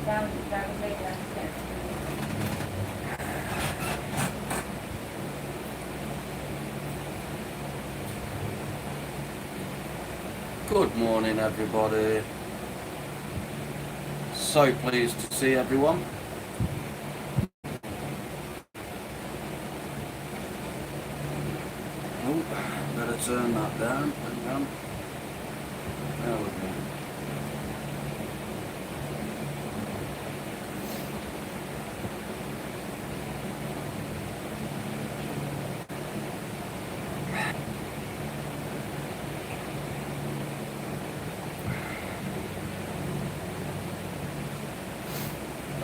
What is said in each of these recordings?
Good morning, everybody. So pleased to see everyone. Oh, better turn that down. Hang on. There we go.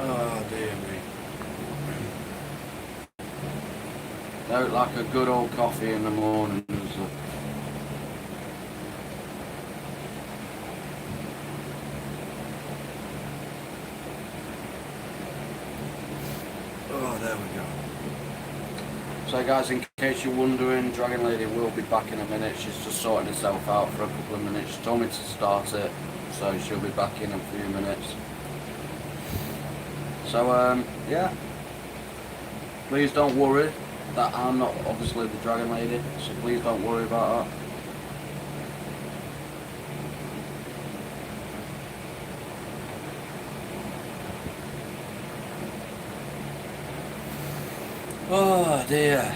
Oh dear me. Don't like a good old coffee in the morning. Oh, there we go. So guys, in case you're wondering, Dragon Lady will be back in a minute. She's just sorting herself out for a couple of minutes. She told me to start it, so she'll be back in a few minutes. So, yeah. Please don't worry that I'm not obviously the Dragon Lady, so please don't worry about that. Oh dear.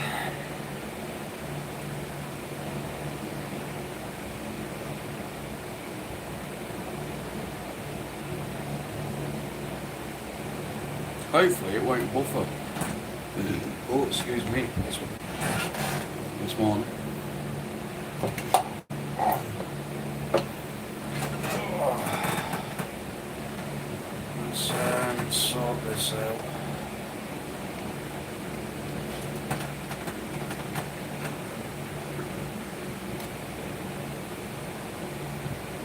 Hopefully it won't buffer. Oh, excuse me. This morning. Let's sort this out.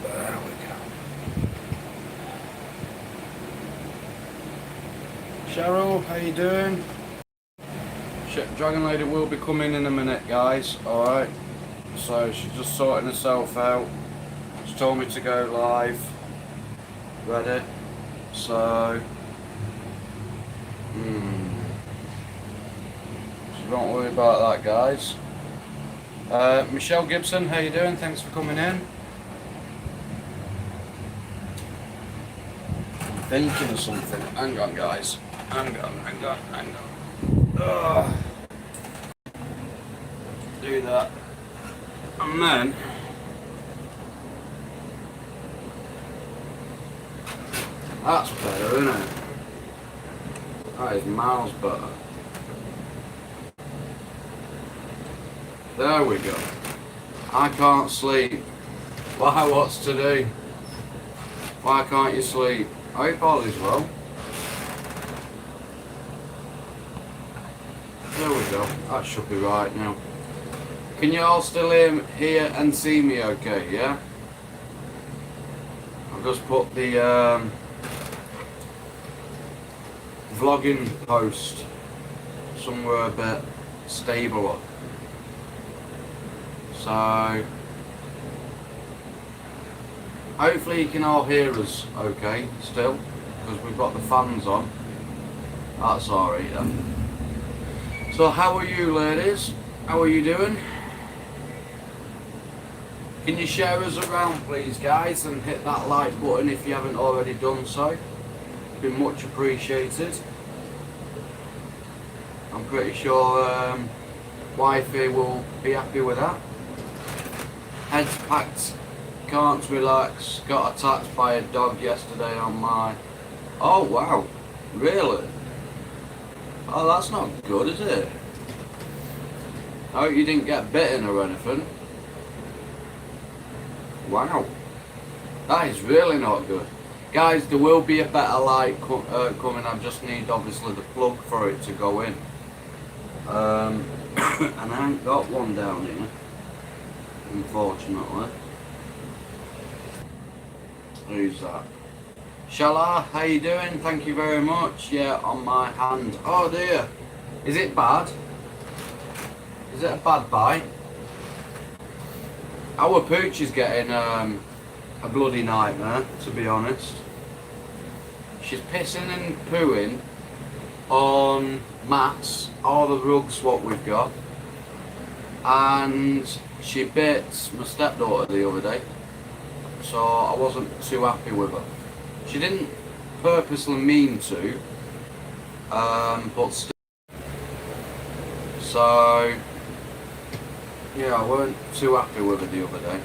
There we go. Cheryl, how you doing? Dragon Lady will be coming in a minute, guys. Alright. So she's just sorting herself out. She told me to go live. Ready. So don't worry about that, guys. Michelle Gibson, how you doing? Thanks for coming in. I'm thinking of something. Hang on, guys. Hang on. Do that. And then that's better, isn't it? That is miles better. There we go. I can't sleep. Why, what's to do? Why can't you sleep? I hope all is well. There we go. That should be right now. Can you all still hear and see me okay, yeah? I've just put the vlogging post somewhere a bit stabler. So hopefully you can all hear us okay still, because we've got the fans on. That's alright then. So how are you, ladies? How are you doing? Can you share us around, please, guys, and hit that like button if you haven't already done so. It'd be much appreciated. I'm pretty sure wifey will be happy with that. Head's packed, can't relax, got attacked by a dog yesterday on my... Oh wow, really? Oh, that's not good, is it? I hope you didn't get bitten or anything. Wow, that is really not good. Guys, there will be a better light coming. I just need obviously the plug for it to go in. And I ain't got one down here, unfortunately. Who's that? Shala, how you doing? Thank you very much. Yeah, on my hand. Oh dear. Is it bad? Is it a bad bite? Our pooch is getting a bloody nightmare, to be honest. She's pissing and pooing on mats, all the rugs what we've got, and she bit my stepdaughter the other day, so I wasn't too happy with her. She didn't purposely mean to, but still. So yeah, I weren't too happy with her the other day.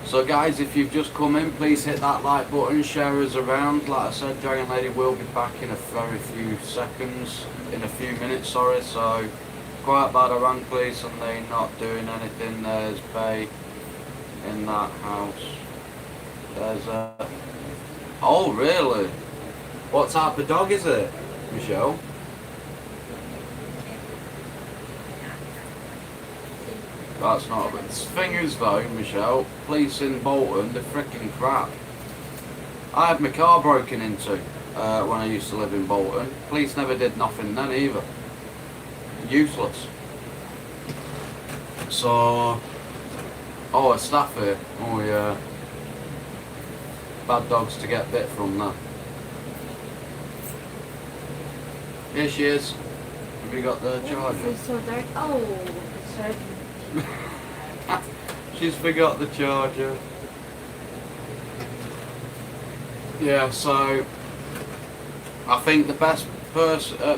So guys, if you've just come in, please hit that like button, share us around. Like I said, Dragon Lady will be back in a very few seconds, in a few minutes, sorry. So quite bad I rang police and they not doing anything. There's Bay in that house. There's a... Oh really? What type of dog is it, Michelle? That's not a good thing is though, Michelle, police in Bolton, they're freaking crap. I had my car broken into when I used to live in Bolton. Police never did nothing then either. Useless. So, oh, a staff here. Oh yeah. Bad dogs to get bit from that. Here she is. Have you got the charger? It's so dark. Oh, sorry. She's forgot the charger. Yeah, so I think the best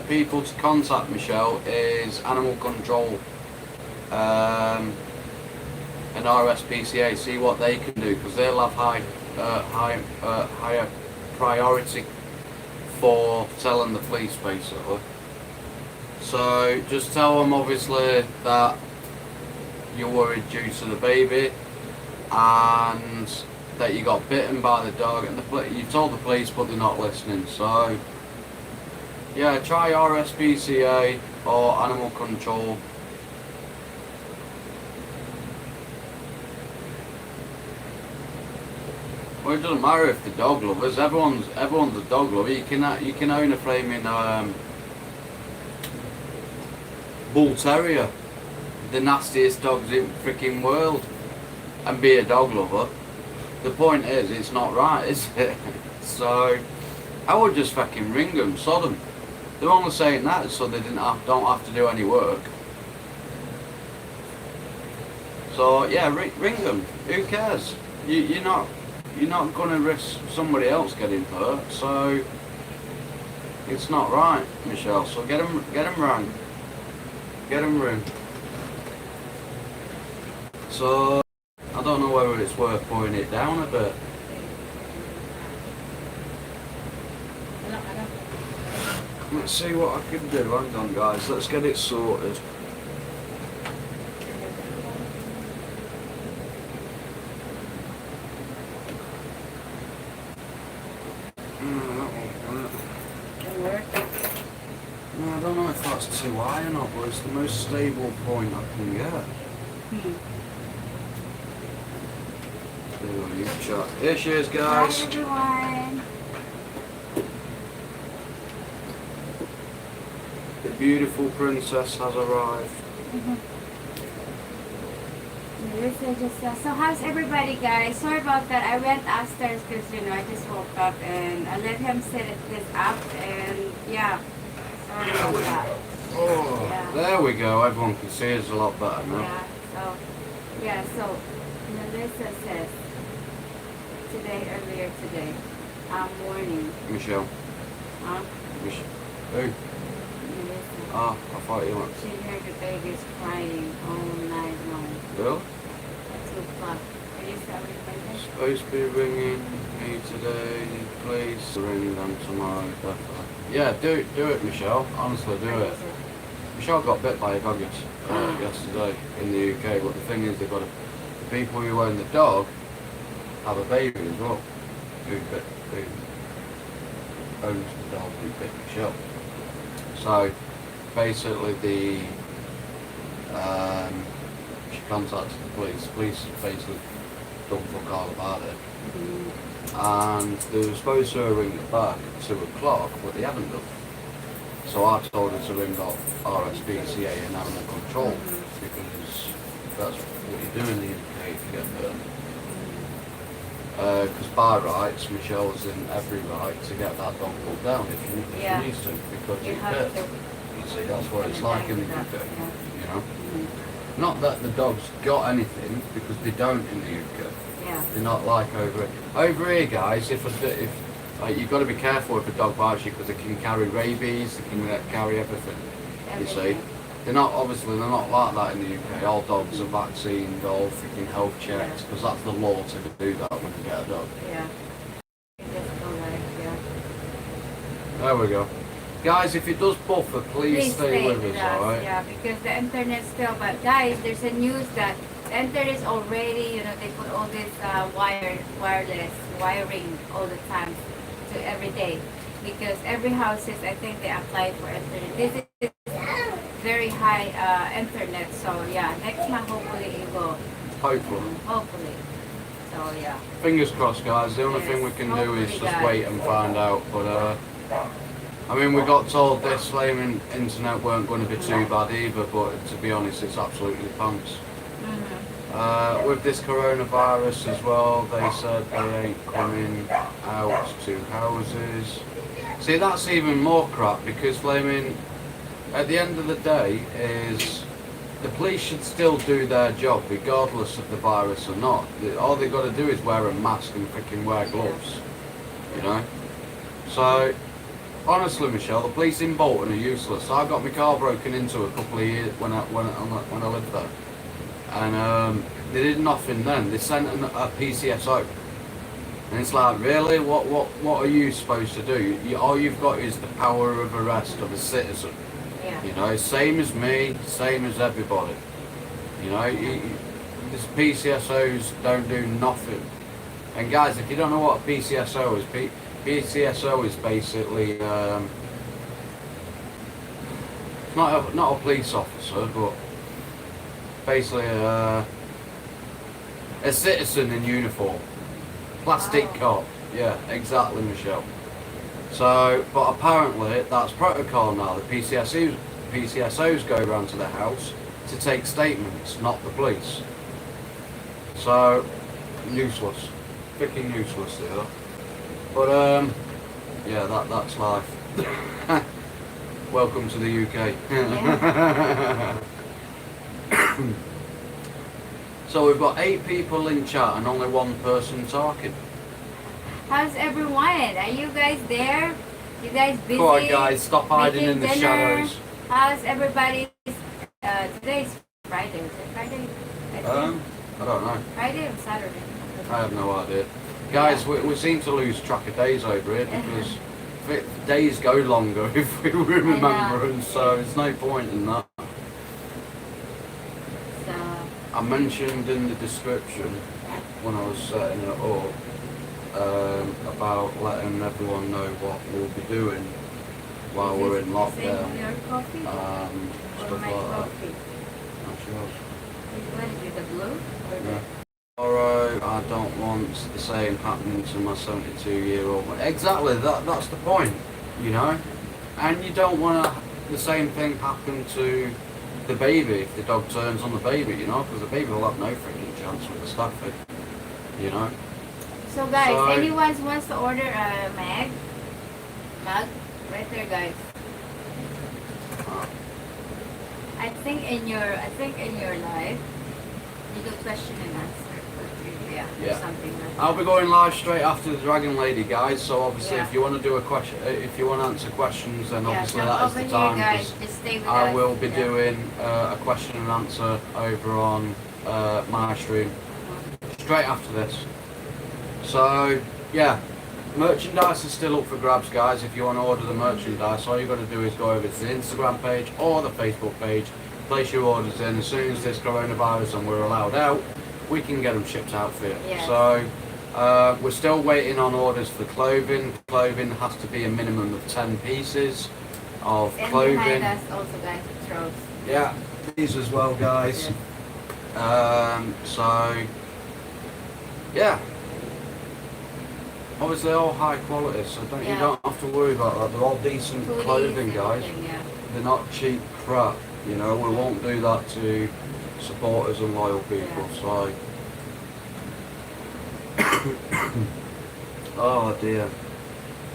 people to contact Michelle is Animal Control and RSPCA. See what they can do, because they'll have higher priority for telling the police basically. So just tell them obviously that you're worried due to the baby and that you got bitten by the dog, and you've told the police but they're not listening. So yeah, try RSPCA or Animal Control. Well, it doesn't matter if the dog lovers. Everyone's a dog lover. You can own a flaming bull terrier, the nastiest dogs in the freaking world, and be a dog lover. The point is, it's not right, is it? So I would just fucking ring them, sod them. They're only saying that so they don't have to do any work. So yeah, ring them. Who cares? You're not gonna risk somebody else getting hurt. So it's not right, Michelle. So get them rang. Get them ring. So I don't know whether it's worth putting it down a bit. Let's see what I can do. Hang on guys, let's get it sorted. No, I don't know if that's too high or not, but it's the most stable point I can get. Here she is, guys. Hi everyone. The beautiful princess has arrived. So how's everybody, guys? Sorry about that. I went upstairs because I just woke up and I let him sit this up, and yeah. Sorry about that. Oh, yeah. There we go. Everyone can see us a lot better now. So Melissa says earlier today, morning. Michelle. Huh? Who? Melissa. Ah, I thought you were. She heard the babies crying all night long. Really? At 2 o'clock. Are you sorry for this? Supposed to be ringing me today, please. Ring them tomorrow, definitely. Yeah, do it, Michelle. Honestly, do it. Michelle got bit by a dog yesterday in the UK, but the thing is, the people who own the dog have a baby as well. Who owns the dog who bit Michelle. So basically, she contacted the police. The police basically don't fuck all about it. And they were supposed to ring it back at 2 o'clock, but they haven't done. So I told her to ring up RSPCA and Animal Control, because that's what you do in the UK if you get burned. Because by rights, Michelle's in every right to get that dog put down if she needs to, because You it's have pet. to. You see, that's what it's like in the UK, Yeah. you know. Mhm. Not that the dog's got anything, because they don't in the UK. Yeah. They're not like over here. Over here, guys, if you've got to be careful if a dog bites you, because it can carry rabies, it can carry everything. You see, they're not like that in the UK. All dogs are vaccinated, all freaking health checked, because that's the law to do that when you get a dog. Yeah. That's alright, yeah. There we go. Guys, if it does buffer, please stay with us, alright? Yeah, because the internet still, but guys, there's a news that the internet is already, you know, they put all this wireless wiring all the time to every day. Because every houses, I think they apply for internet. This is very high internet, so yeah, next month hopefully it will. Hopefully. So yeah. Fingers crossed, guys. The only thing we can do is just wait and find out. But I mean, we got told this flaming internet weren't going to be too bad either. But to be honest, it's absolutely pants. With this coronavirus as well, they said they ain't coming out to houses. See, that's even more crap, because flaming, at the end of the day, is the police should still do their job regardless of the virus or not. All they've got to do is wear a mask and freaking wear gloves, you know. So honestly, Michelle, the police in Bolton are useless. I got my car broken into a couple of years when I lived there, and they did nothing then. They sent a PCSO. And it's like, really? What are you supposed to do? All you've got is the power of arrest of a citizen. Yeah. You know, same as me, same as everybody. You know, these PCSOs don't do nothing. And guys, if you don't know what a PCSO is, PCSO is basically not a police officer, but basically a citizen in uniform. Plastic cop, yeah, exactly, Michelle. So, but apparently that's protocol now. The PCSOs go around to the house to take statements, not the police. So, useless, freaking useless there. But yeah, that's life. Welcome to the UK. Yeah. So we've got 8 people in chat and only 1 person talking. How's everyone? Are you guys there? You guys busy? Come on, guys, stop hiding in the dinner? shadows. How's everybody's? Today's Friday. Is it Friday? I don't know. Friday or Saturday? I have no idea. Guys, we seem to lose track of days over here, because days go longer if we remember, and so there's no point in that. I mentioned in the description when I was setting it up about letting everyone know what we'll be doing while we're in lockdown. Your coffee? Stuff my like coffee? that. That's yours. Which one is it? The blue? Or Yeah. Tomorrow, I don't want the same happening to my 72-year-old. Exactly, that's the point, you know? And you don't want the same thing happen to the baby if the dog turns on the baby, you know? Because the baby will have no freaking chance with the Stafford, you know? So guys, anyone wants to order a mug, right there, guys. I think in your live, you do question and answer. Yeah. Something like that. I'll be going live straight after the Dragon Lady, guys. So obviously, if you want to do a question, if you want to answer questions, then obviously that is the time. Guys. Just stay with I us. will be doing a question and answer over on my stream straight after this. So yeah, merchandise is still up for grabs, guys. If you want to order the merchandise, all you've got to do is go over to the Instagram page or the Facebook page, place your orders in. As soon as this coronavirus and we're allowed out, we can get them shipped out for you. Yes. So we're still waiting on orders for clothing. Clothing has to be a minimum of 10 pieces of clothing. And behind us also, guys, throws. Yeah, these as well, guys. So yeah, obviously all high quality, so you don't have to worry about that. They're all decent clothing, guys. They're not cheap crap, you know. We won't do that to supporters and loyal people. So Oh dear.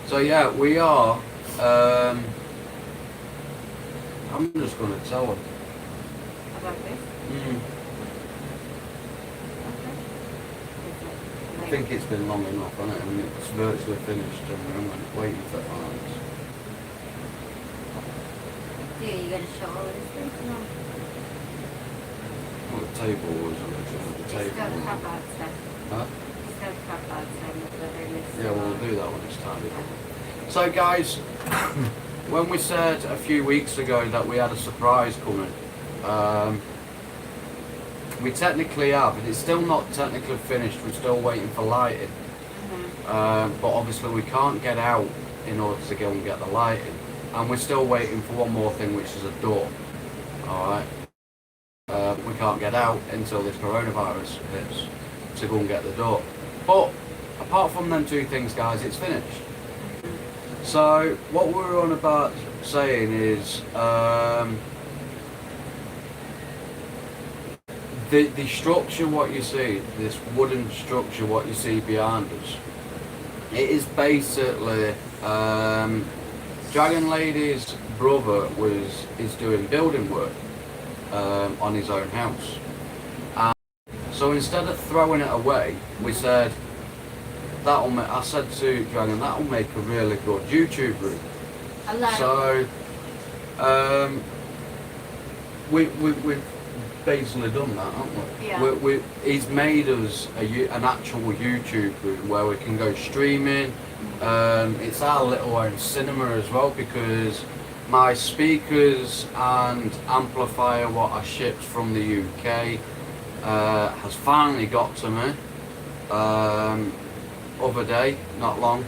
So yeah, we are. I'm just gonna tell her. About this? Mm, Okay. I think it's been long enough, hasn't it? I mean, it's virtually finished, and we're waiting for fans. Yeah, you gonna show all this things? No. Well, the table was original. The It's table. still crap outside. Huh? It's still crap outside. Yeah, we'll do that when it's tidy. So guys, when we said a few weeks ago that we had a surprise coming, we technically have, but it's still not technically finished. We're still waiting for lighting. But obviously we can't get out in order to go and get the lighting. And we're still waiting for one more thing, which is a door. Alright. We can't get out until this coronavirus hits to go and get the door. But apart from them two things, guys, it's finished. So what we're on about saying is the structure, what you see, this wooden structure, what you see behind us, it is basically Dragon Lady's brother is doing building work on his own house. And so instead of throwing it away, we said I said to Dragon, that'll make a really good YouTube room. A lot. So we've basically done that, haven't we? Yeah. He's made us an actual YouTube room where we can go streaming. It's our little own cinema as well, because my speakers and amplifier, what I shipped from the UK, has finally got to me other day, not long,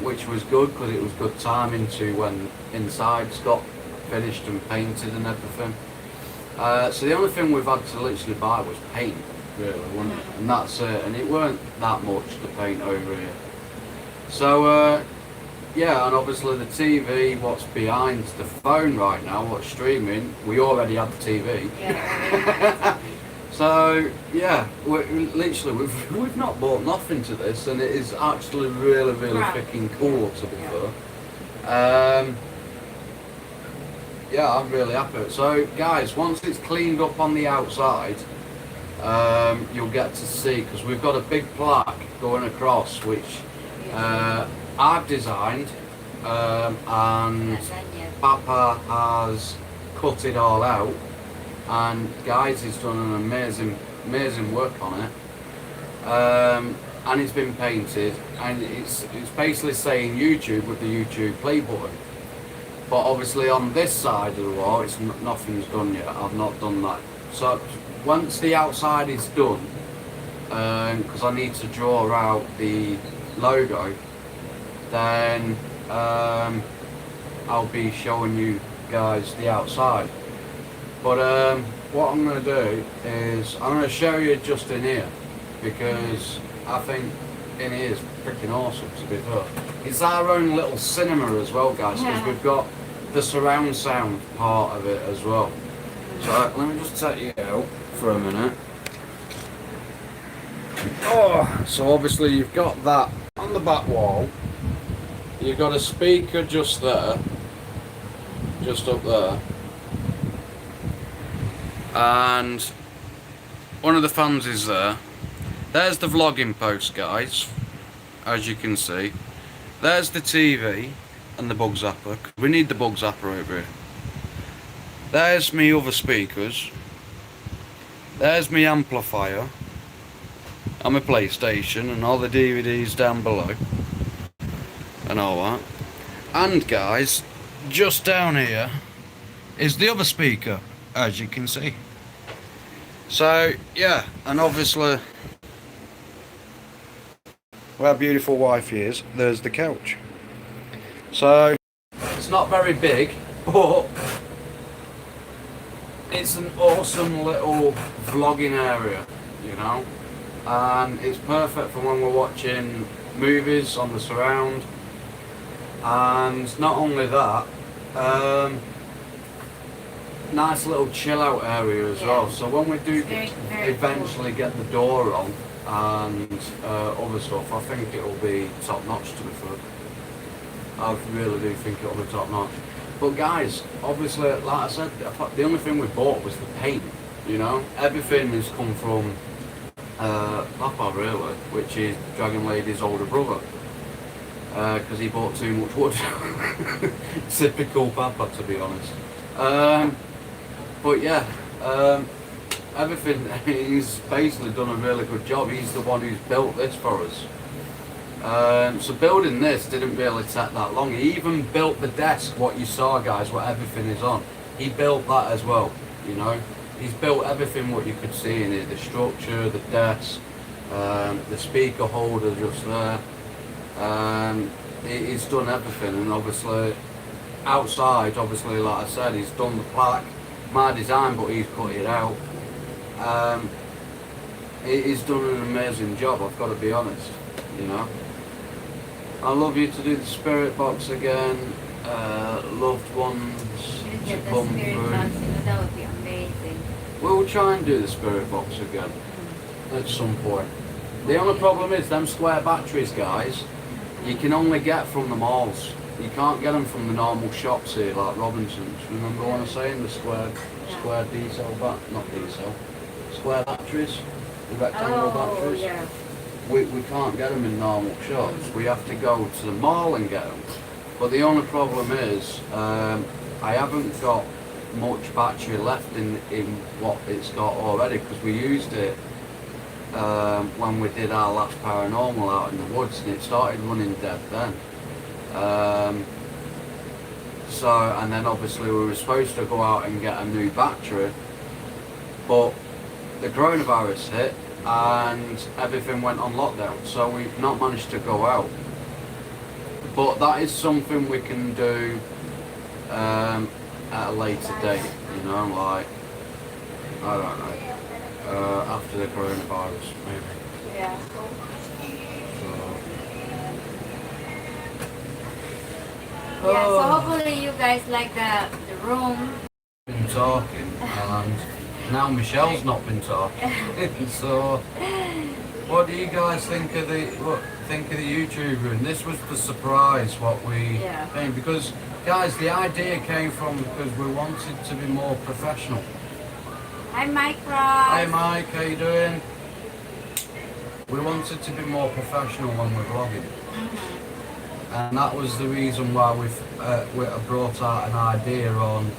which was good because it was good timing to when inside's got finished and painted and everything. So the only thing we've had to literally buy was paint, really, wasn't it? And that's it, and it weren't that much to paint over here. So yeah, and obviously the TV, what's behind the phone right now, what's streaming, we already had the TV. Yeah. So yeah, we've not bought nothing to this, and it is actually really freaking cool, to be fair. Yeah, I'm really happy. So guys, once it's cleaned up on the outside, you'll get to see, because we've got a big plaque going across, which I've designed, and Papa has cut it all out, and guys, he's done an amazing work on it, and it's been painted, and it's basically saying YouTube with the YouTube play button. But obviously on this side of the wall, nothing's done yet. I've not done that. So once the outside is done, because I need to draw out the logo, then I'll be showing you guys the outside. But what I'm going to do is I'm going to show you just in here, because I think in here is freaking awesome, to be fair. It's our own little cinema as well, guys, because we've got the surround sound part of it as well. So let me just take you out for a minute. Oh, so obviously you've got that on the back wall. You've got a speaker just there, just up there, and one of the fans is there. There's the vlogging post, guys, as you can see. There's the TV and the bug zapper. We need the bug zapper over here. There's me other speakers. There's me amplifier and my PlayStation and all the DVDs down below and all that. And guys, just down here is the other speaker, as you can see. So yeah, and obviously where beautiful wifey is, there's the couch. So it's not very big, but it's an awesome little vlogging area, you know, and it's perfect for when we're watching movies on the surround. And not only that, nice little chill out area as well. So when we do eventually get the door on, and other stuff. I think it'll be top notch, to be fair. I really do think it'll be top notch. But guys, obviously, like I said, the only thing we bought was the paint. You know, everything has come from Papa, really, which is Dragon Lady's older brother, because he bought too much wood. Typical Papa, to be honest. But yeah, everything, he's basically done a really good job. He's the one who's built this for us. So building this didn't really take that long. He even built the desk, what you saw, guys, what everything is on. He built that as well, you know. He's built everything what you could see in it, the structure, the desk, the speaker holder just there. He's done everything, and obviously outside, obviously, like I said, he's done the plaque, my design, but he's cut it out. He's done an amazing job, I've got to be honest, you know. I love you to do the spirit box again, loved ones to come through. That would be amazing. We'll try and do the spirit box again at some point. The only problem is them square batteries, guys, you can only get from the malls. You can't get them from the normal shops here, like Robinson's. Remember what I'm saying? The square diesel, not diesel, square batteries, the rectangle batteries. Yeah. We can't get them in normal shops. We have to go to the mall and get them. But the only problem is, I haven't got much battery left in what it's got already, because we used it when we did our last paranormal out in the woods, and it started running dead then. And then obviously we were supposed to go out and get a new battery, but the coronavirus hit and everything went on lockdown, so we've not managed to go out. But that is something we can do at a later date, you know, like, I don't know, after the coronavirus, maybe. Yeah. Yeah, so hopefully you guys like the room. Been talking, and now Michelle's not been talking. So, what do you guys think of the YouTube room? This was the surprise. What we came, because guys, the idea came from because we wanted to be more professional. Hi, Mike Ross. Hey, Mike, how you doing? We wanted to be more professional when we're vlogging. And that was the reason why we brought out an idea on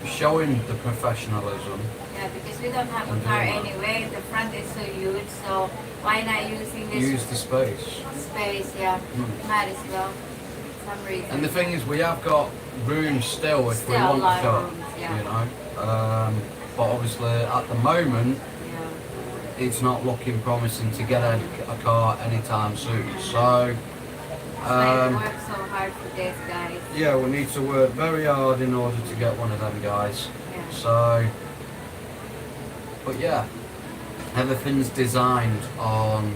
showing the professionalism. Yeah, because we don't have a car anyway. The front is so huge, so why not using this? Use the space. Space, yeah. Might as well. For some reason. And the thing is, we have got room still if we want to go. Yeah. You know. But obviously, at the moment, it's not looking promising to get a car anytime soon. So. We work so hard for this, guys. Yeah, we need to work very hard in order to get one of them, guys. Yeah. So, but yeah, everything's designed on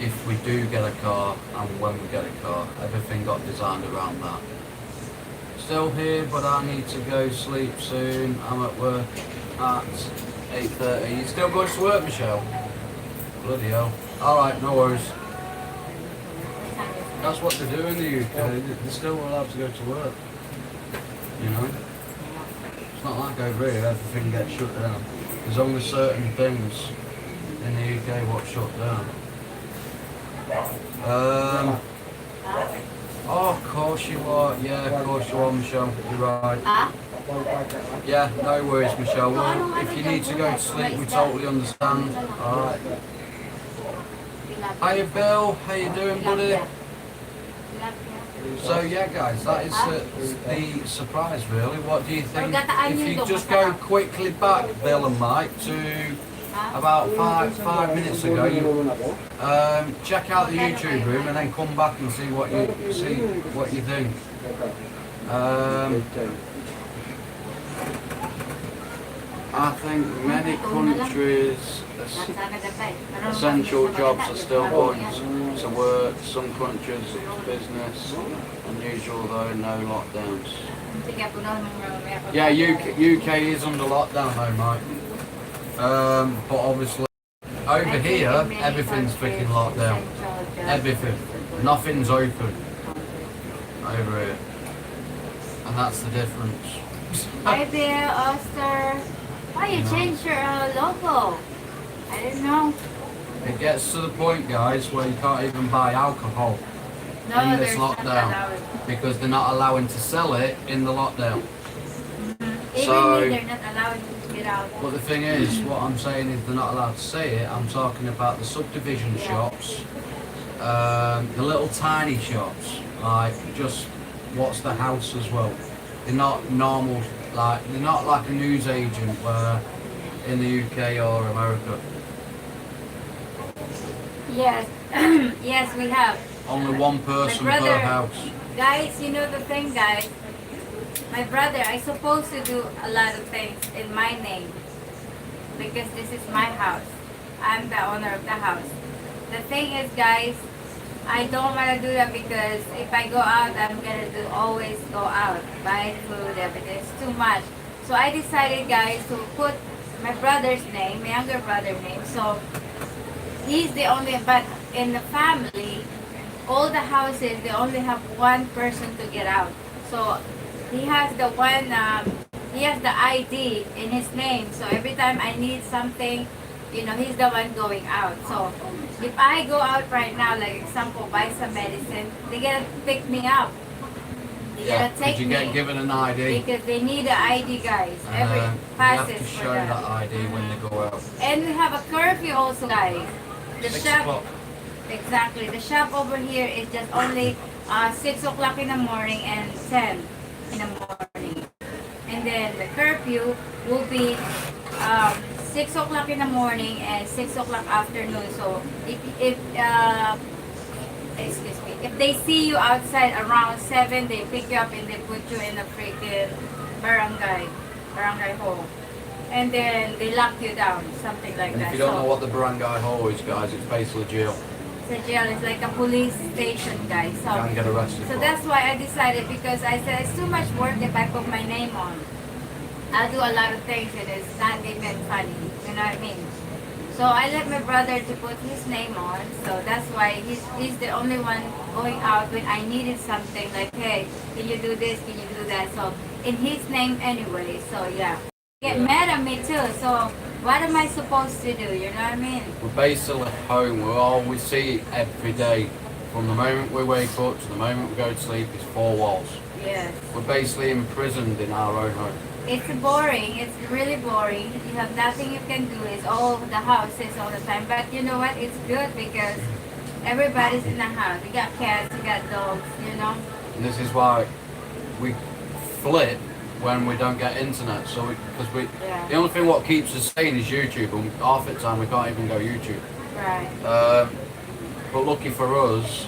if we do get a car and when we get a car. Everything got designed around that. Still here, but I need to go sleep soon. I'm at work at 8:30. You still going to work, Michelle? Bloody hell. Alright, no worries. That's what they do in the UK. They're still allowed to go to work. You know? It's not like over here, everything gets shut down. There's only certain things in the UK what shut down. Oh, of course you are. Yeah, of course you are, Michelle. You're right. Yeah, no worries, Michelle. Well, if you need to go to sleep, we totally understand. Alright. Hiya, Bill. How you doing, buddy? So yeah, guys, that is the surprise, really. What do you think? If you just go quickly back, Bill and Mike, to about five minutes ago, check out the YouTube room and then come back and see what you think. I think many countries, essential jobs are still going to work. Some countries, business. Unusual though, no lockdowns. Yeah, UK is under lockdown though, Mike. But obviously, over think here, in many everything's countries, freaking locked down. essential just Everything. is Nothing's open over here. And that's the difference. Hi there, Oster. Why you No. changed your logo? I didn't know. It gets to the point, guys, where you can't even buy alcohol No, in this there's not lockdown allowed. because they're not allowing to sell it in the lockdown. Even So- me, they're not allowing you to get out. But the thing is, what I'm saying is they're not allowed to say it. I'm talking about the subdivision Yeah. shops, the little tiny shops, like just what's the house as well. They're not normal, like they're not like a news agent where in the UK or America. Yes, yes, we have. Only one person per brother- house. Guys, you know the thing, guys. My brother, I supposed to do a lot of things in my name because this is my house. I'm the owner of the house. The thing is, guys, I don't want to do that because if I go out, I'm gonna always go out, buy food, everything. It's too much. So I decided, guys, to put my brother's name, my younger brother's name. So he's the only, but in the family, all the houses, they only have one person to get out. So he has the one, he has the ID in his name. So every time I need something, you know, he's the one going out. So if I go out right now, like example, buy some medicine, they gotta pick me up. They Yeah, gotta take because you me get given an ID. because they need an ID, guys. Every You have passes to for show them. that ID when they go out. And we have a curfew also, guys. The 6 shop, o'clock. exactly. The shop over here is just only 6 o'clock in the morning and 10 in the morning. And then the curfew will be 6 o'clock in the morning and 6 o'clock afternoon. So if excuse me, if they see you outside around 7, they pick you up and they put you in a freaking barangay hall. And then they lock you down, something like And that. if you don't So know what the barangay hall is, guys, it's basically jail. the jail is like a police station, guys. You can get arrested So for that's why I decided, because I said it's too much work if I put my name on. I'll do a lot of things and it's not even funny, you know what I mean? So I let my brother to put his name on, so that's why he's the only one going out when I needed something, like, hey, can you do this, can you do that? So in his name anyway, so yeah. Get mad at me too, so what am I supposed to do, you know what I mean? We're basically home. We're all we see every day. From the moment we wake up to the moment we go to sleep is 4 walls. Yes. We're basically imprisoned in our own home. It's boring. It's really boring. You have nothing you can do. It's all the houses all the time. But you know what? It's good because everybody's in the house. You got cats, you got dogs, you know? And this is why we flip when we don't get internet. So because Yeah. the only thing what keeps us sane is YouTube, and half the time we can't even go YouTube. Right. But lucky for us,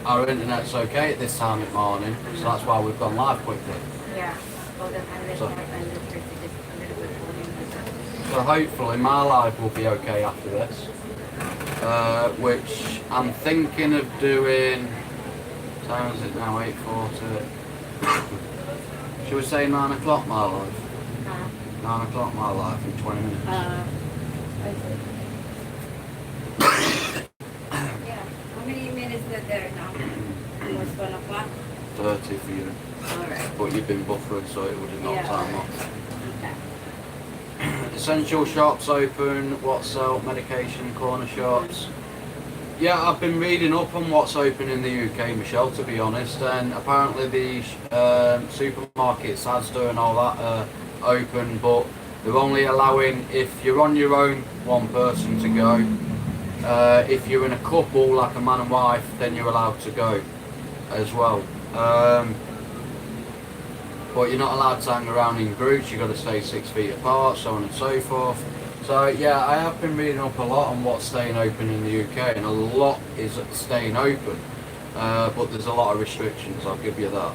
our internet's okay at this time of morning, so that's why we've gone live quickly. Yeah. Hold on. Unless So- you have electricity, just a little bit boring. So hopefully my life will be okay after this, which I'm thinking of doing. What time is it now? 8:40. Should we say 9 o'clock my life? 9 o'clock my life in 20 minutes. Yeah. How many minutes is there now? Almost 1 o'clock? 30 for you, Alright. but you've been buffering so it would have knocked Yeah. time off. Okay. Essential shops open, what's sell, medication, corner shops. Yeah, I've been reading up on what's open in the UK, Michelle, to be honest, and apparently the supermarkets, Asda and all that are open, but they're only allowing, if you're on your own, one person to go. If you're in a couple, like a man and wife, then you're allowed to go as well. But you're not allowed to hang around in groups, you've got to stay 6 feet apart, so on and so forth. So yeah, I have been reading up a lot on what's staying open in the UK, and a lot is staying open, but there's a lot of restrictions, I'll give you that.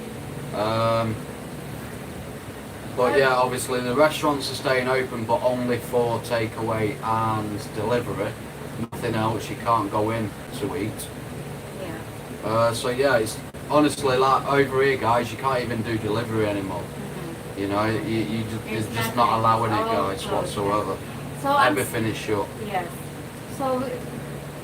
But yeah, obviously the restaurants are staying open, but only for takeaway and delivery. Nothing else, you can't go in to eat. Yeah. So yeah, it's honestly like over here, guys, you can't even do delivery anymore. You know, you're just not allowing it, guys, whatsoever. So I'm Everything is shut. yes. So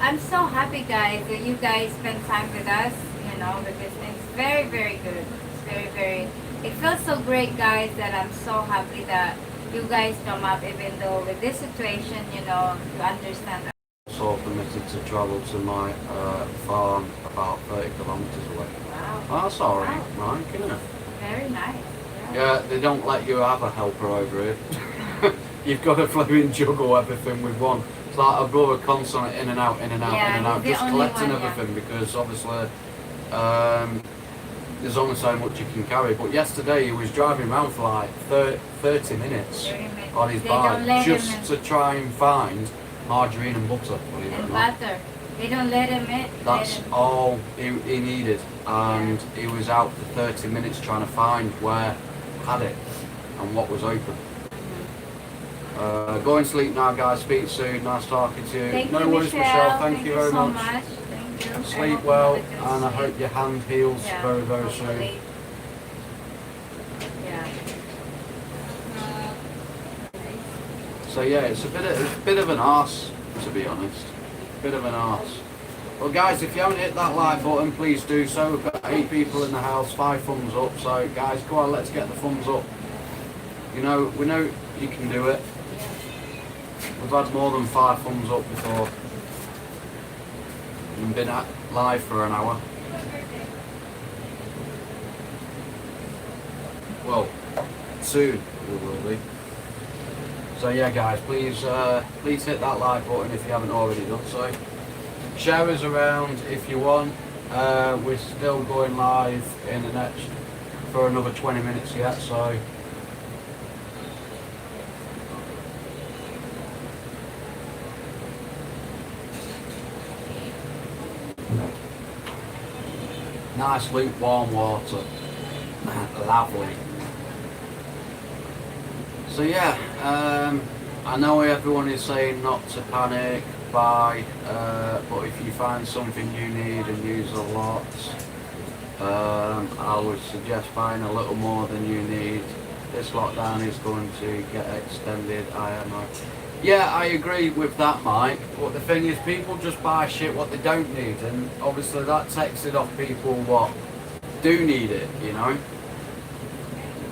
I'm so happy, guys, that you guys spend time with us. You know, because it's very, very good. It's very, very. It feels so great, guys, that I'm so happy that you guys come up, even though with this situation, you know, you understand. Also permitted to travel to my farm about 30 kilometres away. Wow. Oh, that's alright, Wow. Mike, isn't it? Very nice. Yeah, they don't let you have a helper over here. You've got to flipping juggle everything with one. It's like a brother constantly in and out, in and out, Yeah, in and out, he's the just only collecting one, yeah. everything because obviously there's only so much you can carry. But yesterday he was driving around for like 30 minutes 30 minutes. on his They don't bike let just him in. to try and find margarine and butter, believe it or And not. butter. They don't let him in. That's all he needed, and he was out for 30 minutes trying to find where had it and what was open. Go and sleep now, guys. Speak soon. Nice talking to you. Thank No you, worries, Michelle. Thank you very so much. Thank you. I Sleep hope you well, have a good and I sleep. hope your hand heals Yeah, very, very hopefully. soon. Yeah. So yeah, it's a bit of an arse, to be honest. Bit of an arse. Well, guys, if you haven't hit that like button, please do so. We've got 8 people in the house, 5 thumbs up. So, guys, go on, let's get the thumbs up. You know, we know you can do it. We've had more than 5 thumbs up before. And been at live for an hour. Well, soon we will be. So yeah, guys, please hit that like button if you haven't already done so. Share us around if you want. We're still going live in the next for another 20 minutes yet, so nice lukewarm water. Lovely. So yeah, I know everyone is saying not to panic, buy, but if you find something you need and use a lot, I would suggest buying a little more than you need. This lockdown is going to get extended, I know. Yeah, I agree with that, Mike, but the thing is people just buy shit what they don't need, and obviously that takes it off people what do need it, you know?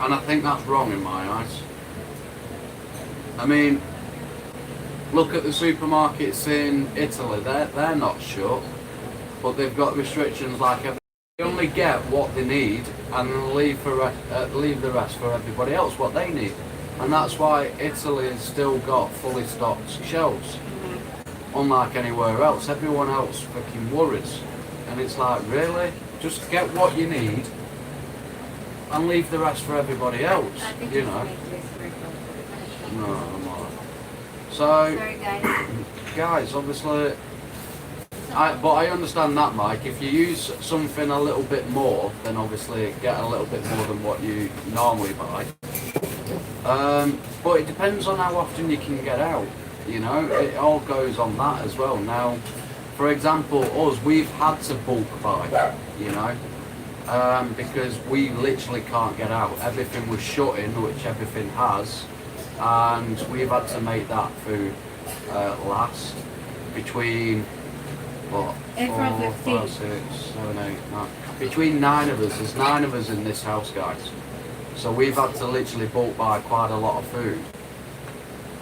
And I think that's wrong in my eyes. I mean, look at the supermarkets in Italy. They're not shut, but they've got restrictions like they only get what they need and leave the rest for everybody else what they need. And that's why Italy has still got fully stocked shelves, unlike anywhere else. Everyone else fucking worries, and it's like, really, just get what you need and leave the rest for everybody else, you know. No, I'm alright. So, Sorry, guys. guys, obviously, but I understand that, Mike. If you use something a little bit more, then obviously get a little bit more than what you normally buy. But it depends on how often you can get out. You know, it all goes on that as well. Now, for example, us, we've had to bulk buy. You know. Because we literally can't get out. Everything was shut in, which everything has, and we've had to make that food last between what, April 4, 5, 6, 7, 8, 9. Between 9 of us. There's 9 of us in this house, guys. So we've had to literally bulk buy quite a lot of food.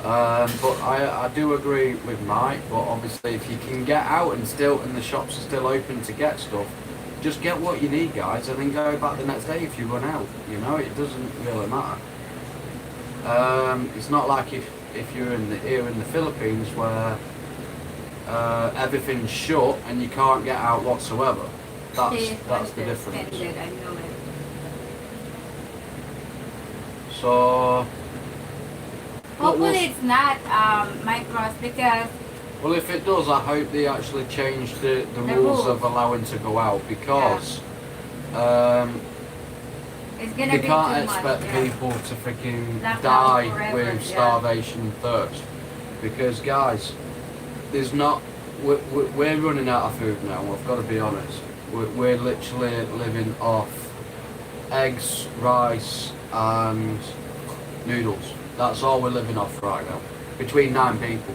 But I do agree with Mike. But obviously, if you can get out and the shops are still open to get stuff, just get what you need, guys, and then go back the next day if you run out. You know, it doesn't really matter. It's not like if you're here in the Philippines where everything's shut and you can't get out whatsoever. That's the difference. I know it. So Hopefully it's not micros, because well, if it does, I hope they actually change the rules of allowing to go out, because it's gonna they be can't too expect much, people to freaking Lockdown die forever, with starvation and thirst. Because guys, there's not. We're running out of food now. I've got to be honest. We're literally living off eggs, rice, and noodles. That's all we're living off right now. Between 9 people.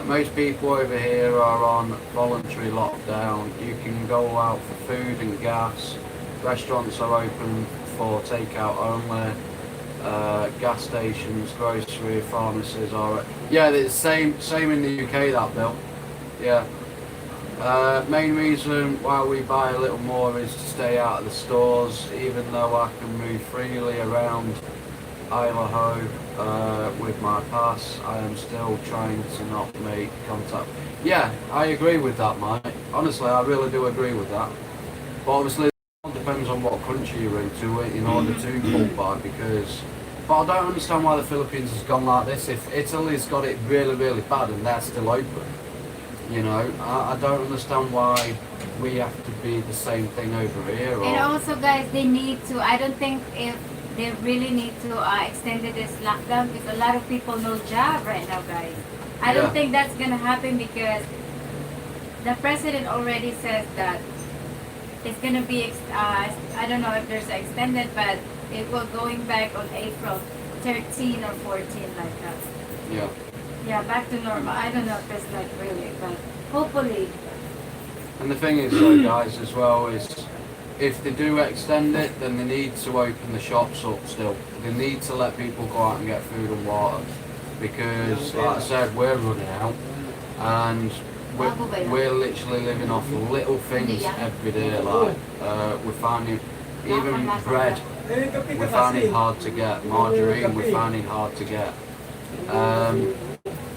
Most people over here are on voluntary lockdown. You can go out for food and gas. Restaurants are open for takeout only. Gas stations, grocery, pharmacies are. Yeah, it's same in the UK. That Bill. Yeah. Main reason why we buy a little more is to stay out of the stores. Even though I can move freely around Idaho with my pass, I am still trying to not make contact. Yeah, I agree with that, Mike. Honestly, I really do agree with that. But obviously, it depends on what country you're into in order to pull by, because. But I don't understand why the Philippines has gone like this. If Italy's got it really, really bad and they're still open, you know, I don't understand why we have to be the same thing over here. Or... And also, guys, they need to. I don't think if they really need to extend this lockdown, because a lot of people no job right now, guys. I don't think that's gonna happen, because the president already says that it's gonna be. I don't know if there's extended, but it will going back on April 13 or 14, like that. Yeah. Yeah, back to normal. I don't know if it's like really, but hopefully. And the thing is, though, guys, as well, is if they do extend it, then they need to open the shops up still. They need to let people go out and get food and water, because, like I said, we're running out, and we're literally living off little things every day. Like we're finding even bread, we're finding hard to get. Margarine, we're finding hard to get.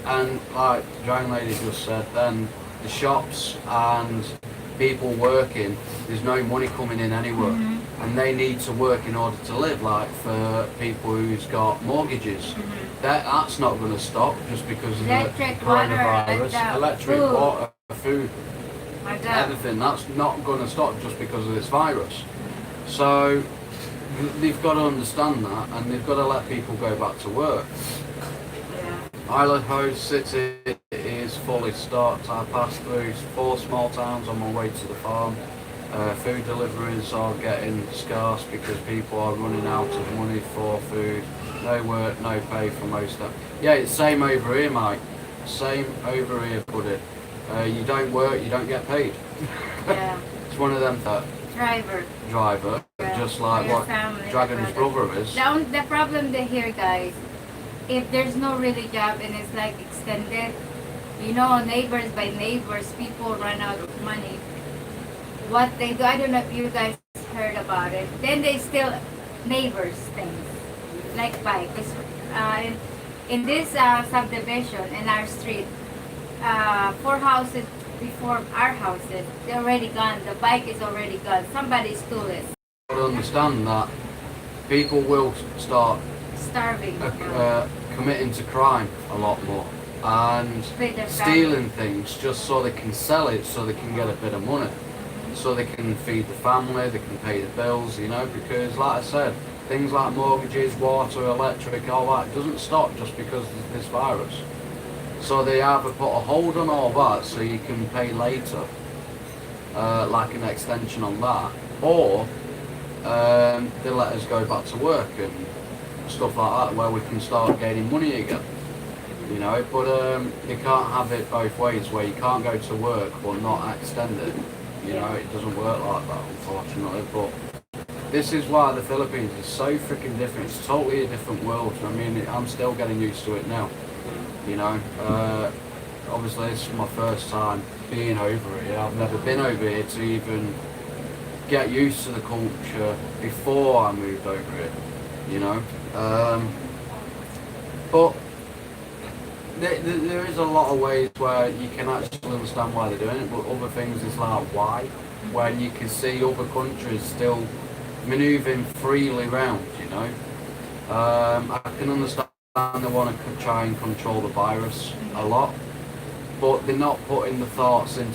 And like the young lady just said, then the shops and people working, there's no money coming in anywhere, and they need to work in order to live. Like for people who's got mortgages, that's not going to stop just because of the coronavirus. Electric, water, food, everything. That's not going to stop just because of this virus. So they've got to understand that, and they've got to let people go back to work. Idaho City is fully stocked. I passed through 4 small towns on my way to the farm. Food deliveries are getting scarce because people are running out of money for food. No work, no pay for most of them. Yeah, it's same over here, Mike. Same over here, buddy. You don't work, you don't get paid. Yeah. It's one of them driver, yeah. Just like what Dragon's brother is. The problem they hear, guys, if there's no really job and it's like extended, you know, neighbors by neighbors, people run out of money. What they do, I don't know if you guys heard about it. Then they steal neighbors' things, like bikes. In this subdivision in our street, 4 houses before our houses, they're already gone. The bike is already gone. Somebody stole it. I understand that people will start Starving. Committing to crime a lot more and stealing things just so they can sell it, so they can get a bit of money, so they can feed the family, they can pay the bills, you know, because like I said, things like mortgages, water, electric, all that doesn't stop just because of this virus. So they either put a hold on all that so you can pay later, like an extension on that, or they let us go back to work and stuff like that, where we can start gaining money again, you know. But you can't have it both ways, where you can't go to work but not extend it, you know. It doesn't work like that, unfortunately. But this is why the Philippines is so freaking different. It's totally a different world. I mean, I'm still getting used to it now, you know. Obviously this is my first time being over here. I've never been over here to even get used to the culture before I moved over here, you know. But there is a lot of ways where you can actually understand why they're doing it, but other things is like why, where you can see other countries still manoeuvring freely around, you know. I can understand they want to try and control the virus a lot, but they're not putting the thoughts into